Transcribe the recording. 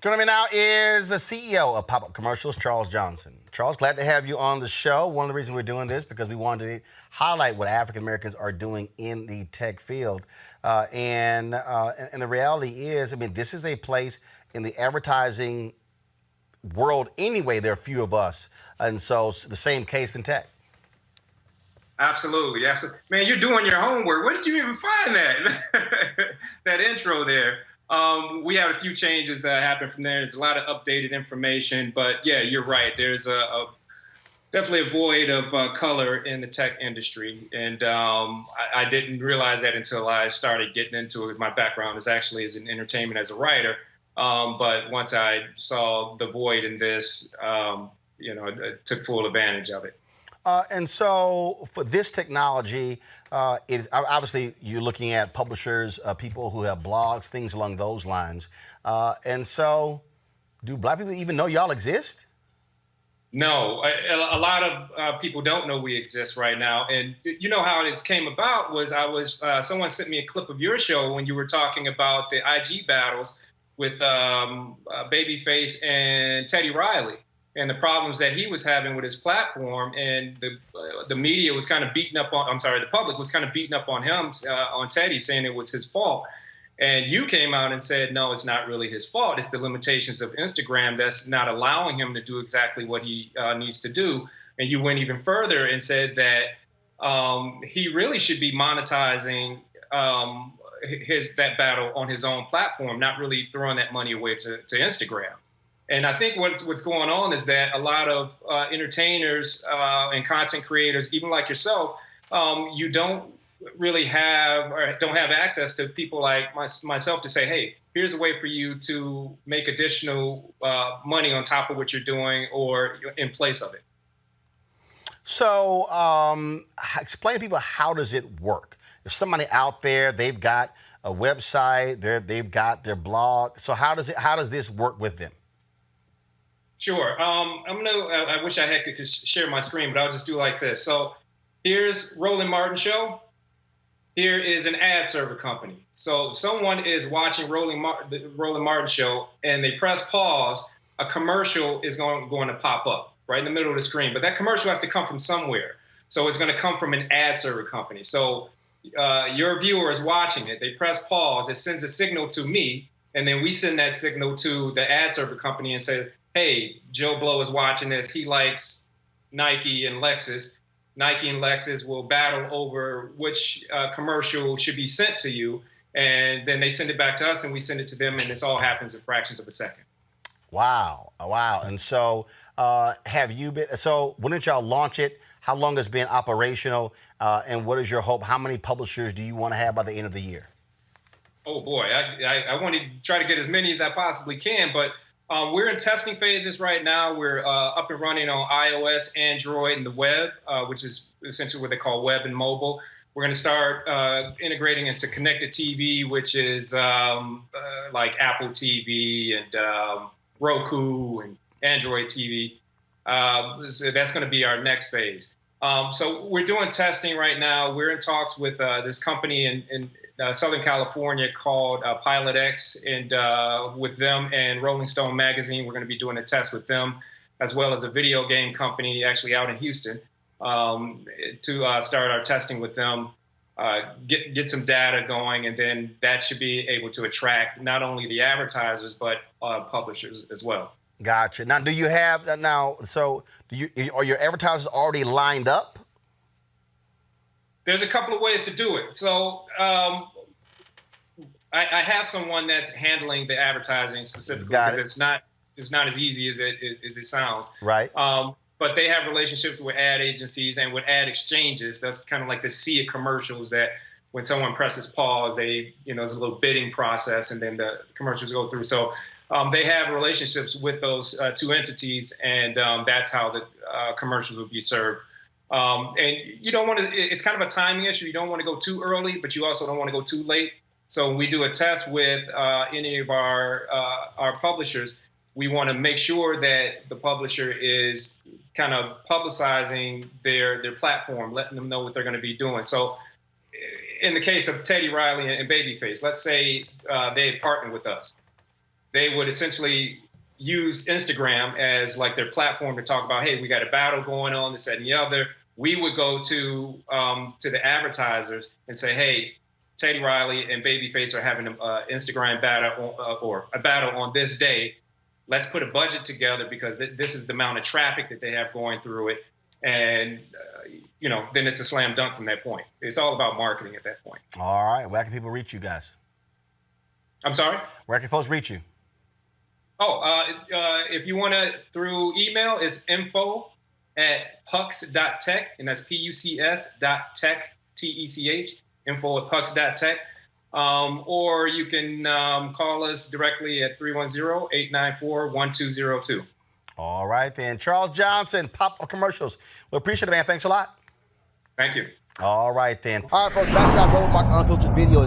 Joining me now is the CEO of Pop-Up Commercials, Charles Johnson. Charles, glad to have you on the show. One of the reasons we're doing this because we wanted to highlight what African Americans are doing in the tech field. And the reality is, I mean, this is a place in the advertising world anyway. There are few of us. And so it's the same case in tech. Absolutely. Absolutely. Man, you're doing your homework. Where did you even find that? That intro there. We had a few changes that happened from there. There's a lot of updated information, but yeah, you're right. There's definitely a void of color in the tech industry, and I didn't realize that until I started getting into it. My background is actually as in entertainment as a writer, but once I saw the void in this, I took full advantage of it. And so for this technology, obviously you're looking at publishers, people who have blogs, things along those lines. And so do Black people even know y'all exist? No, a lot of people don't know we exist right now. And you know how this came about was someone sent me a clip of your show when you were talking about the IG battles with Babyface and Teddy Riley, and the problems that he was having with his platform, and the media was kind of beating up on, the public was kind of beating up on him, on Teddy, saying it was his fault. And you came out and said, no, it's not really his fault. It's the limitations of Instagram that's not allowing him to do exactly what he needs to do. And you went even further and said that he really should be monetizing that battle on his own platform, not really throwing that money away to Instagram. And I think what's going on is that a lot of entertainers and content creators, even like yourself, you don't really have or don't have access to people like myself to say, hey, here's a way for you to make additional money on top of what you're doing or in place of it. So explain to people, how does it work? If somebody out there, they've got a website, they've got their blog. So how does this work with them? Sure. I wish I could just share my screen, but I'll just do like this. So here's Roland Martin show. Here is an ad server company. So someone is watching the Roland Martin show and they press pause. A commercial is going to pop up right in the middle of the screen, but that commercial has to come from somewhere. So it's going to come from an ad server company. So your viewer is watching it. They press pause. It sends a signal to me, and then we send that signal to the ad server company and say, hey, Joe Blow is watching this. He likes Nike and Lexus. Nike and Lexus will battle over which commercial should be sent to you. And then they send it back to us and we send it to them. And this all happens in fractions of a second. Wow. Wow. And so when did y'all launch it? How long has it been operational? And what is your hope? How many publishers do you want to have by the end of the year? Oh, boy. I want to try to get as many as I possibly can. But we're in testing phases right now. We're up and running on iOS, Android, and the web, which is essentially what they call web and mobile. We're going to start integrating into connected TV, which is like Apple TV and Roku and Android TV. So that's going to be our next phase. So we're doing testing right now. We're in talks with this company in Southern California called Pilot X, and with them and Rolling Stone magazine, we're going to be doing a test with them, as well as a video game company actually out in Houston, to start our testing with them, get some data going, and then that should be able to attract not only the advertisers but publishers as well. Gotcha. Now, do you have are your advertisers already lined up? There's a couple of ways to do it. So I have someone that's handling the advertising specifically because it's not as easy as it sounds. Right. But they have relationships with ad agencies and with ad exchanges. That's kind of like the sea of commercials that when someone presses pause, there's a little bidding process and then the commercials go through. So they have relationships with those two entities, and that's how the commercials will be served. And you don't want to, it's kind of a timing issue. You don't want to go too early, but you also don't want to go too late. So when we do a test with any of our publishers, we want to make sure that the publisher is kind of publicizing their platform, letting them know what they're going to be doing. So in the case of Teddy Riley and Babyface, let's say they had partnered with us. they would essentially use Instagram as like their platform to talk about, hey, we got a battle going on, this, that, and the other. We would go to the advertisers and say, hey, Teddy Riley and Babyface are having an Instagram battle or a battle on this day. Let's put a budget together because this is the amount of traffic that they have going through it. And, then it's a slam dunk from that point. It's all about marketing at that point. All right. Where can people reach you guys? I'm sorry? Where can folks reach you? If you want to, through email, it's info@pucks.tech, and that's PUCS.tech, TECH, info@pucks.tech. Or you can call us directly at 310-894-1202. All right, then. Charles Johnson, Pop-Up Commercials. We appreciate it, man. Thanks a lot. Thank you. All right, then. All right, folks, back to our Roland Martin Unfiltered video.